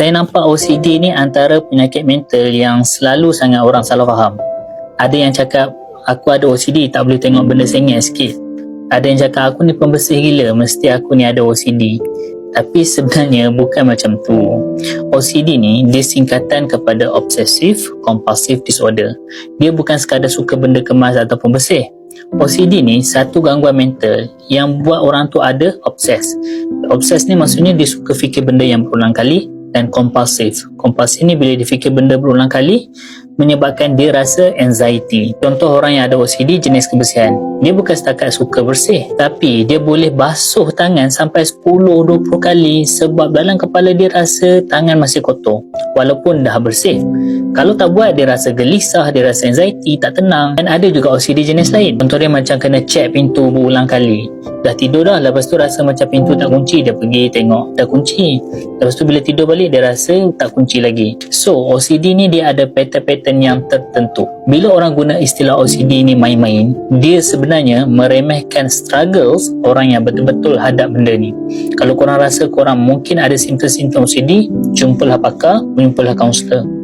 Saya nampak OCD ni antara penyakit mental yang selalu sangat orang salah faham. Ada yang cakap, aku ada OCD, tak boleh tengok benda sengit sikit. Ada yang cakap, aku ni pembersih gila, mesti aku ni ada OCD. Tapi sebenarnya bukan macam tu. OCD ni dia singkatan kepada Obsessive Compulsive Disorder. Dia bukan sekadar suka benda kemas ataupun bersih. OCD ni satu gangguan mental yang buat orang tu ada obses. Obses ni maksudnya dia suka fikir benda yang berulang kali. Dan kompulsif. Kompulsif ni bila dia fikir benda berulang kali menyebabkan dia rasa anxiety. Contoh orang yang ada OCD jenis kebersihan, dia bukan setakat suka bersih, tapi dia boleh basuh tangan sampai 10-20 kali sebab dalam kepala dia rasa tangan masih kotor walaupun dah bersih. Kalau tak buat, dia rasa gelisah, dia rasa anxiety, tak tenang. Dan ada juga OCD jenis lain, contoh dia macam kena check pintu berulang kali. Dah tidur dah, lepas tu rasa macam pintu tak kunci, dia pergi tengok dah kunci. Lepas tu bila tidur balik, dia rasa tak kunci lagi. So OCD ni dia ada pattern-pattern yang tertentu. Bila orang guna istilah OCD ni main-main, dia sebenarnya meremehkan struggles orang yang betul-betul hadap benda ni. Kalau korang rasa korang mungkin ada simptom-simptom OCD, jumpalah pakar, jumpalah kaunselor.